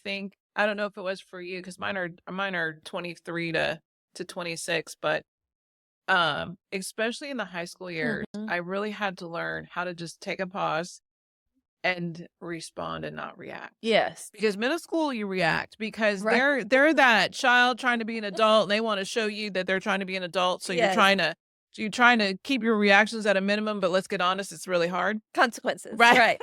don't know if it was for you, because mine are 23 to 26, but especially in the high school years, I really had to learn how to just take a pause and respond and not react. Yes. Because middle school, you react because they're that child trying to be an adult, and they want to show you that they're trying to be an adult. So you're trying to keep your reactions at a minimum, but let's get honest, it's really hard. Consequences. Right.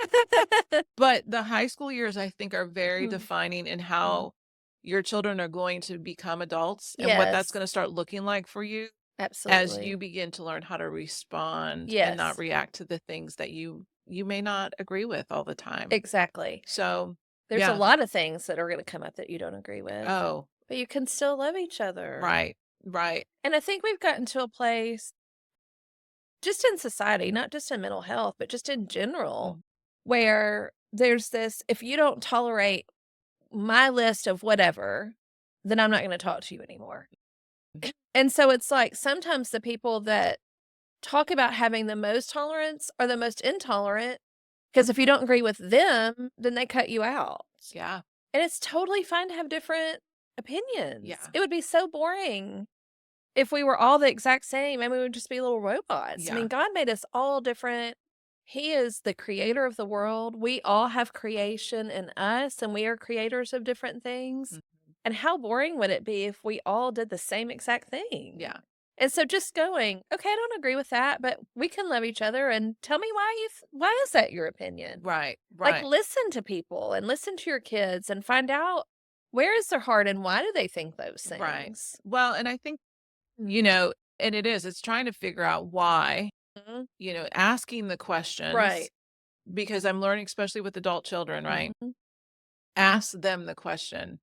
But the high school years, I think, are very defining in how your children are going to become adults and what that's going to start looking like for you. Absolutely. as you begin to learn how to respond and not Yes. react to the things that you may not agree with all the time. Exactly. So, There's a yeah. lot of things that are going to come up that you don't agree with, Oh, but you can still love each other. right. Right. And I think we've gotten to a place just in society, not just in mental health, but just in general, Mhm. where there's this, if you don't tolerate my list of whatever, then I'm not going to talk to you anymore. And so it's like sometimes the people that talk about having the most tolerance are the most intolerant because if you don't agree with them, then they cut you out. Yeah. And it's totally fine to have different opinions. Yeah. It would be so boring if we were all the exact same and we would just be little robots. I Yeah. mean, God made us all different. He is the creator of the world. We all have creation in us, and we are creators of different things. Mhm. And how boring would it be if we all did the same exact thing? Yeah. And so just going, okay, I don't agree with that, but we can love each other and tell me why is that your opinion? Right. Like Right. listen to people and listen to your kids and find out where is their heart and why do they think those Right. things? Well, and I think, and it's trying to figure out why, Mhm. asking the questions. Right. Because I'm learning, especially with adult children, right? Mhm. Ask them the question,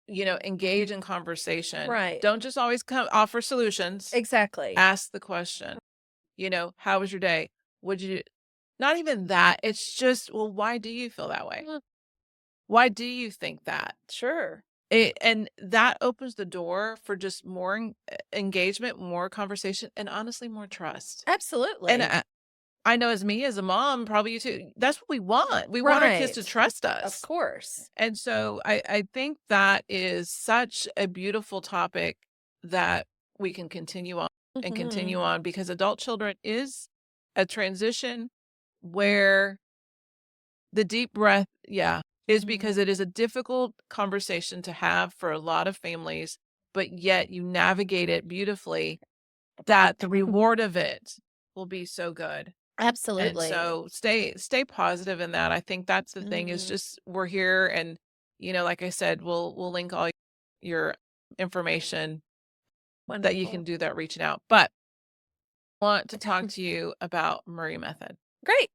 engage in conversation. Right. Don't just always offer solutions. Exactly. Ask the question, how was your day? Would you, not even that. It's just, well, why do you feel that way? Mm, Why do you think that? Sure. And that opens the door for just more engagement, more conversation, and honestly, more trust. Absolutely. And I know as me, as a mom, probably you too, that's what we want. We want our kids to Right. trust Of us. course. And so I think that is such a beautiful topic that we can continue on and continue Mhm. on because adult children is a transition where the deep breath, is because Mhm. it is a difficult conversation to have for a lot of families, but yet you navigate it beautifully, that the reward of it will be so good. And Absolutely. so stay positive in that. I think that's the thing is Mhm. just we're here and like I said, we'll link all your information that you can Wonderful. do that reaching out. But I want to talk to you about Murray method Great.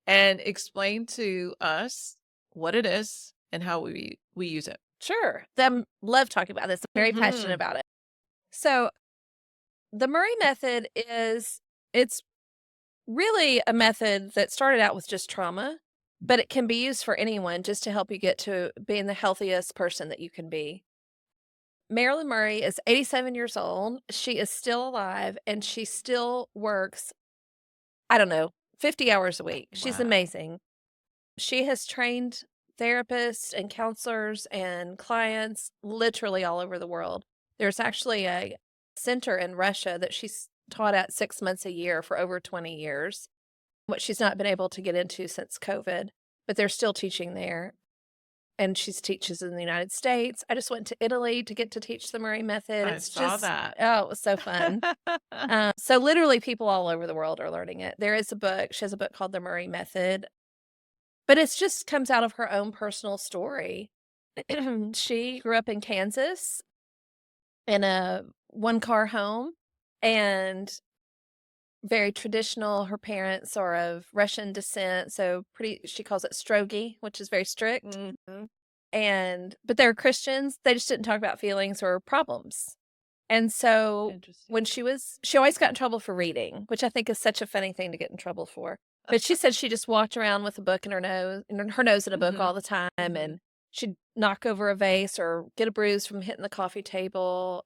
and explain to us what it is and how we use it. Sure. Them love talking about this. I'm very passionate Mhm. about it. So the Murray method it's really a method that started out with just trauma, but it can be used for anyone just to help you get to being the healthiest person that you can be. Marilyn Murray is 87 years old. She is still alive and she still works, I don't know, 50 hours a week. She's Wow. amazing. She has trained therapists and counselors and clients literally all over the world. There's actually a center in Russia that she's taught at 6 months a year for over 20 years. What she's not been able to get into since COVID, but they're still teaching there. And she teaches in the United States. I just went to Italy to get to teach the Murray method. I It's saw just, that. oh, it was so fun. So literally people all over the world are learning it. There is a book. She has a book called The Murray Method, but it's just comes out of her own personal story. She grew up in Kansas in a one-car home and very traditional. Her parents are of Russian descent, so she calls it strogi, which is very strict. Mhm. But they're Christians. They just didn't talk about feelings or problems. And so Interesting. she always got in trouble for reading, which I think is such a funny thing to get in trouble for. But she said she just walked around with a book in her nose in a book Mhm. all the time, Mhm. and she'd knock over a vase or get a bruise from hitting the coffee table.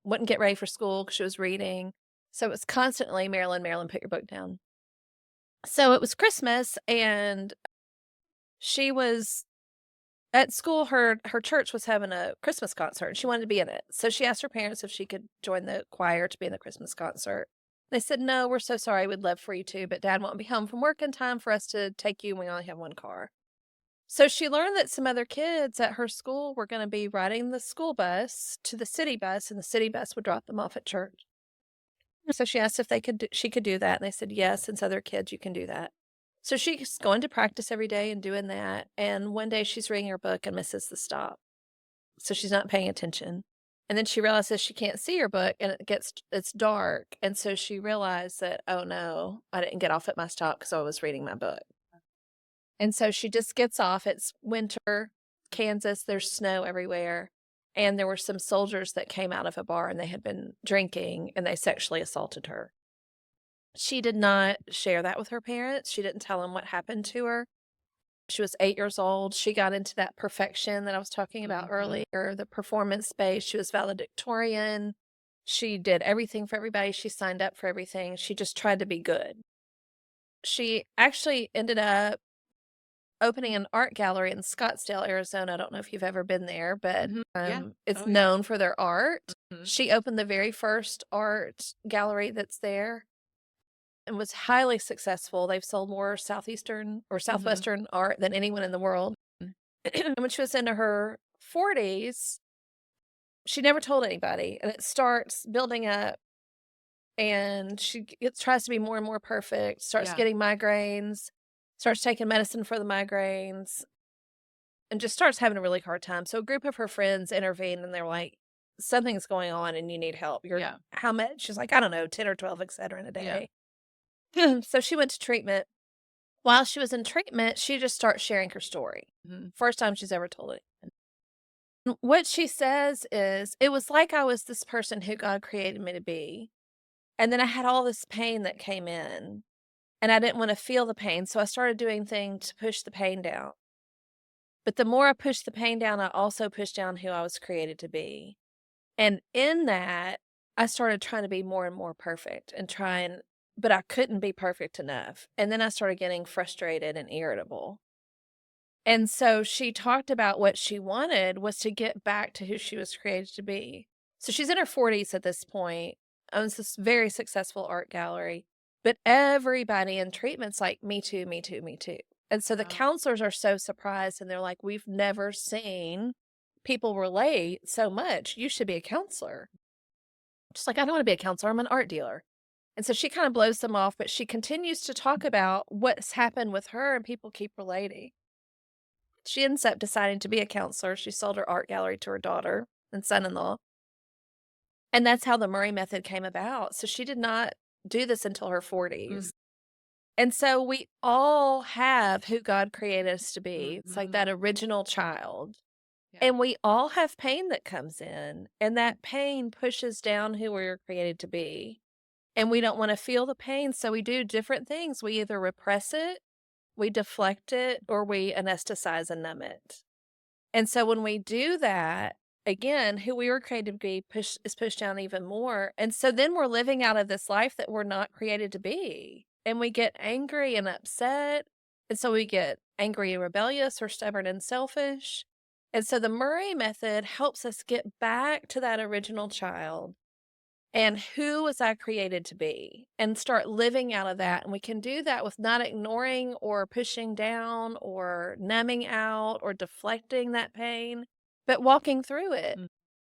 Wouldn't get ready for school because she was reading. So it was constantly Marilyn, Marilyn, put your book down. So it was Christmas, and she was at school. Her church was having a Christmas concert, and she wanted to be in it. So she asked her parents if she could join the choir to be in the Christmas concert. They said, "No, we're so sorry. We'd love for you to, but Dad won't be home from work in time for us to take you, and we only have one car." So she learned that some other kids at her school were going to be riding the school bus to the city bus, and the city bus would drop them off at church. So she asked if she could do that, and they said, "Yes, since other kids, you can do that." So she's going to practice every day and doing that, and one day she's reading her book and misses the stop. So she's not paying attention. And then she realizes she can't see her book and it's dark. And so she realized that, oh no, I didn't get off at my stop because I was reading my book. And so she just gets off. It's winter, Kansas, there's snow everywhere. And there were some soldiers that came out of a bar and they had been drinking and they sexually assaulted her. She did not share that with her parents. She didn't tell them what happened to her. She was 8 years old. She got into that perfection that I was talking about earlier, the performance space. She was valedictorian. She did everything for everybody. She signed up for everything. She just tried to be good. She actually ended up opening an art gallery in Scottsdale, Arizona. I don't know if you've ever been there, but it's known for their art. She opened the very first art gallery that's there and was highly successful. They've sold more Southeastern or Southwestern art than anyone in the world. And when she was into her 40s, she never told anybody. And it starts building up. And she tries to be more and more perfect, starts getting migraines, starts taking medicine for the migraines, and just starts having a really hard time. So a group of her friends intervened and they're like, something's going on and you need help. How much? She's like, I don't know, 10 or 12 Excedrin a day. So she went to treatment. While she was in treatment, she just starts sharing her story. First time she's ever told it. What she says is, it was like I was this person who God created me to be. And then I had all this pain that came in and I didn't want to feel the pain. So I started doing things to push the pain down. But the more I pushed the pain down, I also pushed down who I was created to be. And in that, I started trying to be more and more perfect and but I couldn't be perfect enough. And then I started getting frustrated and irritable. And so she talked about what she wanted was to get back to who she was created to be. So she's in her 40s at this point, owns this very successful art gallery, but everybody in treatment's like, me too, me too, me too. And so the counselors are so surprised and they're like, we've never seen people relate so much. You should be a counselor. She's like, I don't want to be a counselor. I'm an art dealer. And so she kind of blows them off, but she continues to talk about what's happened with her and people keep relating. She ends up deciding to be a counselor. She sold her art gallery to her daughter and son-in-law. And that's how the Murray method came about. So she did not do this until her 40s. And so we all have who God created us to be. It's like that original child. And we all have pain that comes in. And that pain pushes down who we were created to be. And we don't want to feel the pain. So we do different things. We either repress it, we deflect it, or we anesthetize and numb it. And so when we do that, again, who we were created to be is pushed down even more. And so then we're living out of this life that we're not created to be. And we get angry and upset. And so we get angry and rebellious or stubborn and selfish. And so the Murray method helps us get back to that original child and who was I created to be and start living out of that. And we can do that with not ignoring or pushing down or numbing out or deflecting that pain, but walking through it.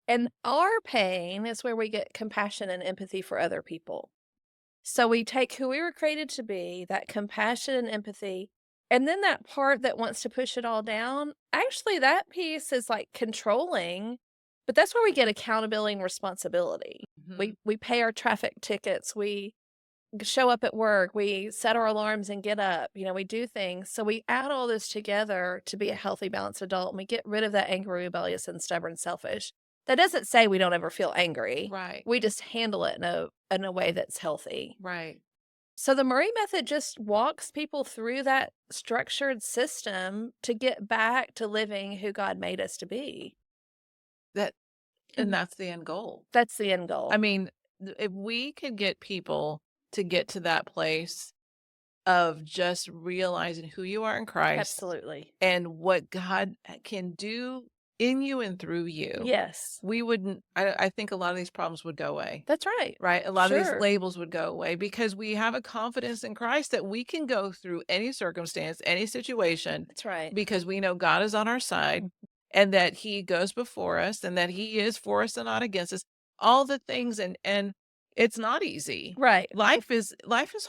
And our pain is where we get compassion and empathy for other people. So we take who we were created to be, that compassion and empathy, and then that part that wants to push it all down, actually that piece is like controlling, but that's where we get accountability and responsibility. We pay our traffic tickets, we show up at work, we set our alarms and get up, we do things. So we add all this together to be a healthy, balanced adult, and we get rid of that angry, rebellious, and stubborn, selfish. That doesn't say we don't ever feel angry. Right. We just handle it in a way that's healthy. Right. So the Murray method just walks people through that structured system to get back to living who God made us to be. And that's the end goal. That's the end goal. I mean, if we could get people to get to that place of just realizing who you are in Christ. Absolutely. And what God can do in you and through you. Yes. We wouldn't, I think a lot of these problems would go away. That's right. Right? A lot of these labels would go away because we have a confidence in Christ that we can go through any circumstance, any situation. That's right. Because we know God is on our side and that he goes before us and that he is for us and not against us. All the things and it's not easy. Right. Life is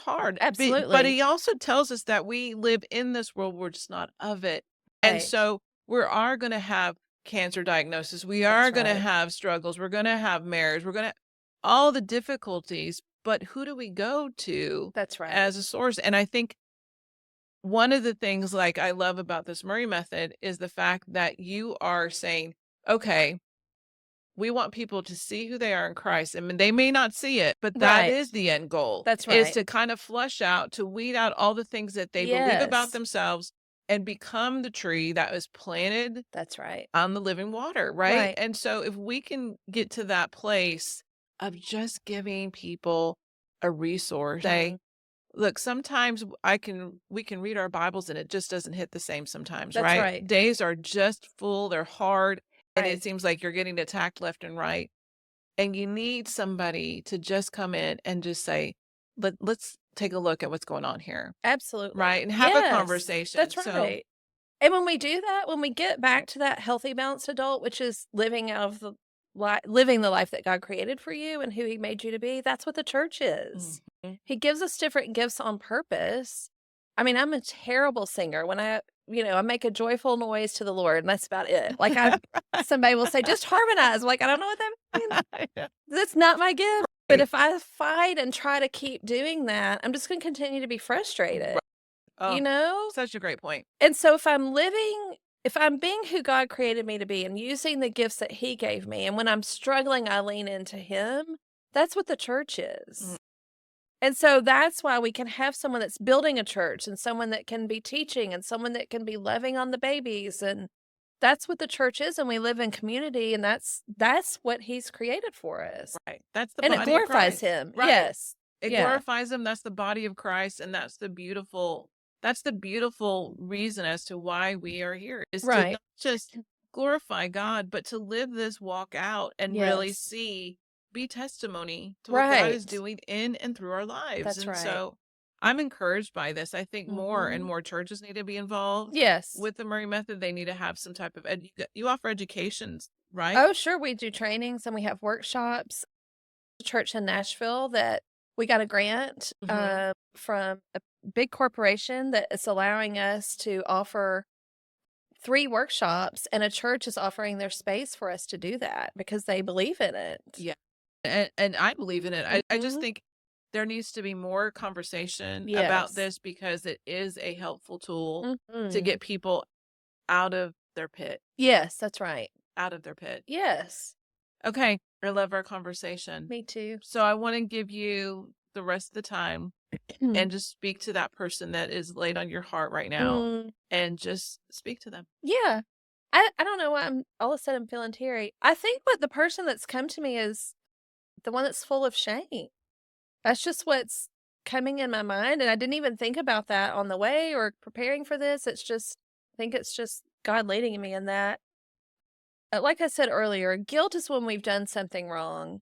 hard. Absolutely. But he also tells us that we live in this world, we're just not of it. And so we are going to have cancer diagnosis. We are going to have struggles. We're going to have marriage. We're going to all the difficulties. But who do we go to That's right. as a source? And I think one of the things like I love about this Murray method is the fact that you are saying, okay, we want people to see who they are in Christ. I mean, they may not see it, but that Right. is the end goal. That's Is right. to kind of flush out, to weed out all the things that they believe about Yes. themselves and become the tree that was planted That's right. on the living water, right? Right. And so if we can get to that place of just giving people a resource, say, look, sometimes we can read our Bibles and it just doesn't hit the same sometimes, That's right? right. Days are just full, they're hard, and Right. it seems like you're getting attacked left and right. And you need somebody to just come in and just say, let's take a look at what's going on here. Absolutely. Right. And have a Yes, conversation. That's So right. And when we do that, when we get back to that healthy, balanced adult, which is living the life that God created for you and who He made you to be, that's what the church is. He gives us different gifts on purpose. I mean, I'm a terrible singer. When I make a joyful noise to the Lord, and that's about it. Like somebody will say, just harmonize. Like, I don't know what that means. That's not my gift. But if I fight and try to keep doing that, I'm just going to continue to be frustrated. Oh, such a great point. And so if I'm being who God created me to be and using the gifts that He gave me, and when I'm struggling, I lean into Him, that's what the church is. And so that's why we can have someone that's building a church and someone that can be teaching and someone that can be loving on the babies. And that's what the church is. And we live in community, and that's what He's created for us. Right. That's the and body it glorifies of Christ. Him. Right. Yes. It glorifies Him. That's the body of Christ. And that's the beautiful reason as to why we are here, is to not just glorify God, but to live this walk out and really be testimony to what God is doing in and through our lives. That's right. So I'm encouraged by this. I think more and more churches need to be involved. Yes. With the Murray method, they need to have some type of you offer educations, right? Oh, sure. We do trainings and we have workshops. A church in Nashville that we got a grant from a big corporation that is allowing us to offer 3 workshops, and a church is offering their space for us to do that because they believe in it. Yeah. And I believe in it. I just think there needs to be more conversation about this, because it is a helpful tool to get people out of their pit. Yes, that's right. Out of their pit. Yes. Okay. I love our conversation. Me too. So I want to give you the rest of the time and just speak to that person that is laid on your heart right now and just speak to them. Yeah. I don't know why all of a sudden I'm feeling teary. I think what the person that's come to me is the one that's full of shame. That's just what's coming in my mind. And I didn't even think about that on the way or preparing for this. I think it's just God leading me in that. Like I said earlier, guilt is when we've done something wrong.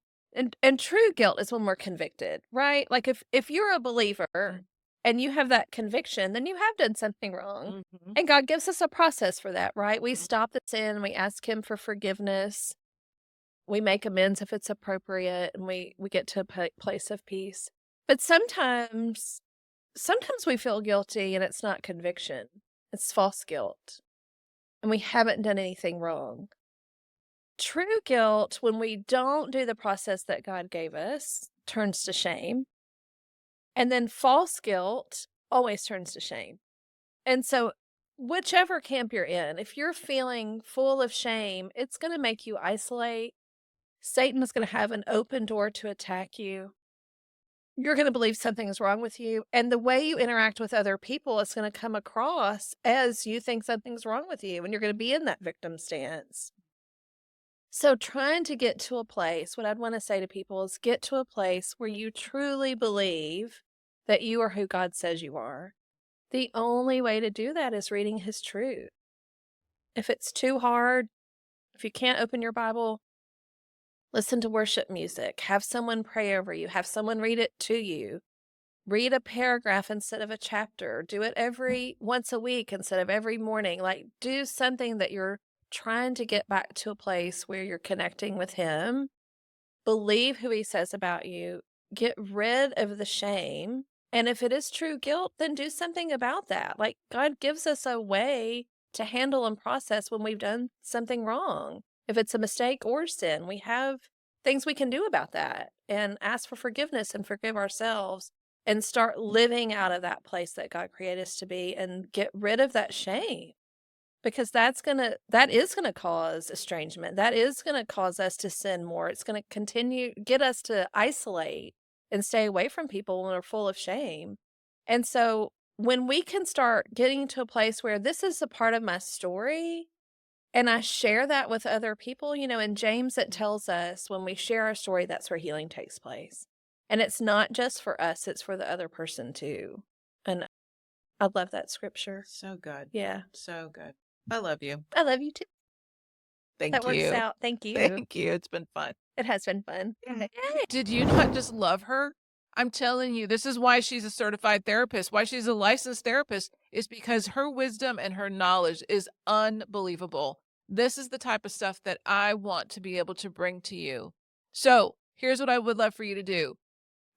And true guilt is when we're convicted, right? Like if you're a believer and you have that conviction, then you have done something wrong. And God gives us a process for that, right? We stop the sin, we ask Him for forgiveness. We make amends if it's appropriate, and we get to a place of peace. But sometimes we feel guilty and it's not conviction. It's false guilt. And we haven't done anything wrong. True guilt, when we don't do the process that God gave us, turns to shame. And then false guilt always turns to shame. And so whichever camp you're in, if you're feeling full of shame, it's going to make you isolate. Satan is going to have an open door to attack you. You're going to believe something is wrong with you. And the way you interact with other people is going to come across as you think something's wrong with you. And you're going to be in that victim stance. So trying to get to a place, what I'd want to say to people is get to a place where you truly believe that you are who God says you are. The only way to do that is reading His truth. If it's too hard, if you can't open your Bible, listen to worship music. Have someone pray over you. Have someone read it to you. Read a paragraph instead of a chapter. Do it once a week instead of every morning. Like, do something that you're trying to get back to a place where you're connecting with Him. Believe who He says about you. Get rid of the shame. And if it is true guilt, then do something about that. Like, God gives us a way to handle and process when we've done something wrong. If it's a mistake or sin, we have things we can do about that and ask for forgiveness and forgive ourselves and start living out of that place that God created us to be and get rid of that shame. Because that is gonna cause estrangement. That is gonna cause us to sin more. It's gonna get us to isolate and stay away from people when we're full of shame. And so when we can start getting to a place where this is a part of my story and I share that with other people, in James it tells us when we share our story, that's where healing takes place. And it's not just for us, it's for the other person too. And I love that scripture. So good. Yeah. So good. I love you. I love you too. Thank That you. works out. Thank you. Thank you. It's been fun. It has been fun. Yay. Did you not just love her? I'm telling you, this is why she's a certified therapist, why she's a licensed therapist, is because her wisdom and her knowledge is unbelievable. This is the type of stuff that I want to be able to bring to you. So here's what I would love for you to do.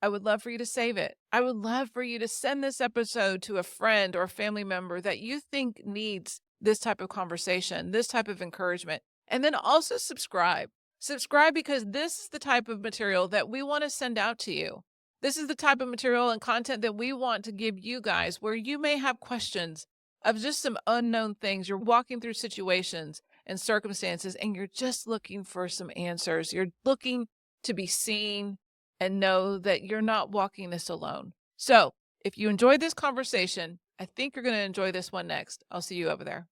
I would love for you to save it. I would love for you to send this episode to a friend or a family member that you think needs this type of conversation, this type of encouragement. And then also subscribe. Subscribe because this is the type of material that we want to send out to you. This is the type of material and content that we want to give you guys where you may have questions of just some unknown things. You're walking through situations and circumstances and you're just looking for some answers. You're looking to be seen and know that you're not walking this alone. So if you enjoyed this conversation, I think you're going to enjoy this one next. I'll see you over there.